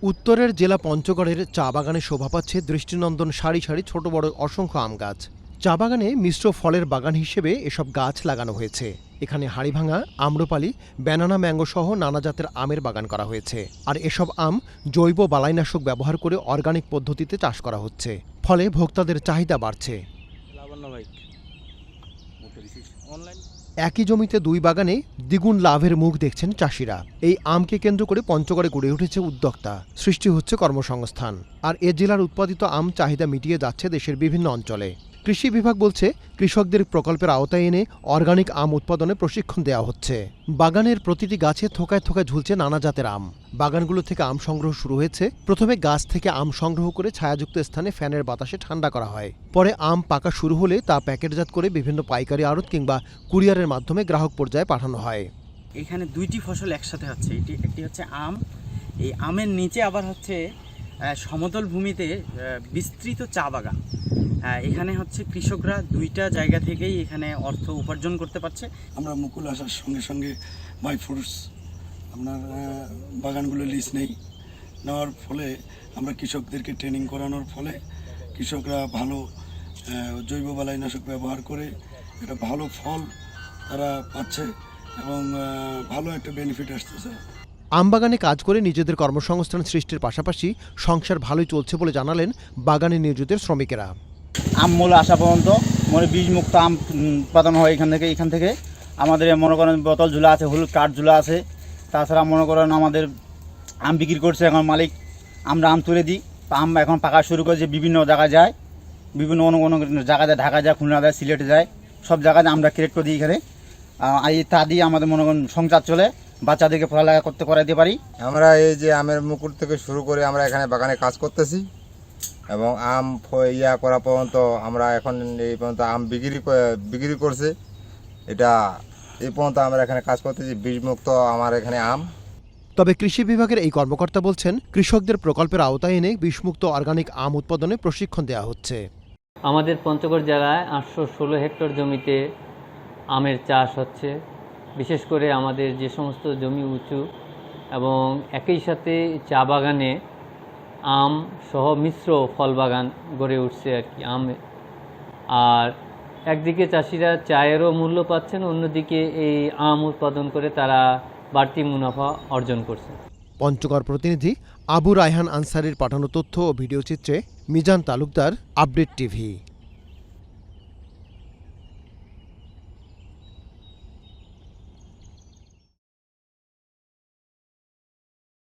উত্তরের জেলা পঞ্চগড়ের চা বাগানে শোভা পাচ্ছে দৃষ্টিনন্দন সারি সারি ছোট বড় অসংখ্য আম গাছ। চা বাগানে মিশ্র ফলের বাগান হিসেবে এসব গাছ লাগানো হয়েছে। এখানে হাড়িভাঙা, আম্রপালি, ব্যানানা ম্যাঙ্গো সহ নানা জাতের আমের বাগান করা হয়েছে। আর এসব আম জৈব বালাইনাশক ব্যবহার করে অর্গানিক পদ্ধতিতে চাষ করা হচ্ছে। ফলে ভোক্তাদের চাহিদা বাড়ছে। একই জমিতে দুই বাগানে দ্বিগুণ লাভের মুখ দেখছেন চাষিরা। এই আমকে কেন্দ্র করে পঞ্চগড়ে গড়ে উঠেছে উদ্যোক্তা, সৃষ্টি হচ্ছে কর্মসংস্থান। আর এ জেলার উৎপাদিত আম চাহিদা মিটিয়ে যাচ্ছে দেশের বিভিন্ন অঞ্চলে। কৃষি বিভাগ বলছে, কৃষকদের প্রকল্পের আওতায় এনে অর্গানিক আম উৎপাদনে প্রশিক্ষণ দেওয়া হচ্ছে। বাগানের প্রতিটি গাছে থোকায় থোকায় ঝুলছে নানা জাতের আম। বাগানগুলো থেকে আম সংগ্রহ শুরু হয়েছে। প্রথমে গাছ থেকে আম সংগ্রহ করে ছায়াযুক্ত স্থানে ফ্যানের বাতাসে ঠান্ডা করা হয়। পরে আম পাকা শুরু হলে তা প্যাকেটজাত করে বিভিন্ন পাইকারি আড়ত কিংবা কুরিয়ারের মাধ্যমে গ্রাহক পর্যায়ে পাঠানো হয়। এখানে দুইটি ফসল একসাথে হচ্ছে। একটি হচ্ছে আম, এই আমের নিচে আবার হচ্ছে সমতল ভূমিতে বিস্তৃত চা বাগান। এখানে হচ্ছে কৃষকরা দুইটা জায়গা থেকেই এখানে অর্থ উপার্জন করতে পারছে। আমরা মুকুল আসার সঙ্গে সঙ্গে মাই ফ্রুটস আপনার বাগানগুলো লিজ নেওয়ার ফলে আমরা কৃষকদেরকে ট্রেনিং করানোর ফলে কৃষকরা ভালো জৈব বালাইনাশক ব্যবহার করে একটা ভালো ফল তারা পাচ্ছে এবং ভালো একটা বেনিফিট আসতেছে। আমবাগানে কাজ করে নিজেদের কর্মসংস্থান সৃষ্টির পাশাপাশি সংসার ভালোই চলছে বলে জানালেন বাগানে নিয়োজিত শ্রমিকেরা। আম মূল আসা পর্যন্ত বীজ মুক্ত আম উৎপাদন হয় এখান থেকে আমাদের মনে করেন বোতল ঝুলা আছে, হলুদ কাঠ ঝুলা আছে। তাছাড়া মনে করেন আমাদের আম বিক্রি করছে এখন মালিক, আমরা আম তুলে দিই। আম এখন পাকা শুরু করেছে, বিভিন্ন জায়গায় যায়, বিভিন্ন অন্য জায়গায় যায়, ঢাকা যায়, খুলনা যায়, সিলেটে যায়, সব জায়গায় আমরা ক্রিয়েট করে দিই এখানে। তা দিয়ে আমাদের মনে করেন সংসার চলে, বাচ্চাদেরকে পড়ালেখা করাইতে পারি। আমরা এই যে আমের মুকুট থেকে শুরু করে আমরা এখানে বাগানে কাজ করতেছি এবং আম করা পর্যন্ত আমরা এখন এই পর্যন্ত আম বিক্রি করছে। এটা এই পর্যন্ত আমরা এখানে কাজ করতেছি, বীজমুক্ত আমার এখানে আম। তবে কৃষি বিভাগের এই কর্মকর্তা বলছেন, কৃষকদের প্রকল্পের আওতায় এনে বিষমুক্ত অর্গানিক আম উৎপাদনে প্রশিক্ষণ দেওয়া হচ্ছে। আমাদের পঞ্চগড় জেলায় 816 হেক্টর জমিতে আমের চাষ হচ্ছে। বিশেষ করে আমাদের যে সমস্ত জমি উঁচু এবং একই সাথে চা বাগানে আম সহ মিশ্র ফল বাগান গড়ে উঠছে আর কি আম। আর একদিকে চাষিরা চায়েরও মূল্য পাচ্ছেন, অন্যদিকে এই আম উৎপাদন করে তারা বাড়তি মুনাফা অর্জন করছে। পঞ্চগড় প্রতিনিধি আবু রায়হান আনসারির পাঠানো তথ্য ও ভিডিও চিত্রে মিজান তালুকদার, আপডেট টিভি।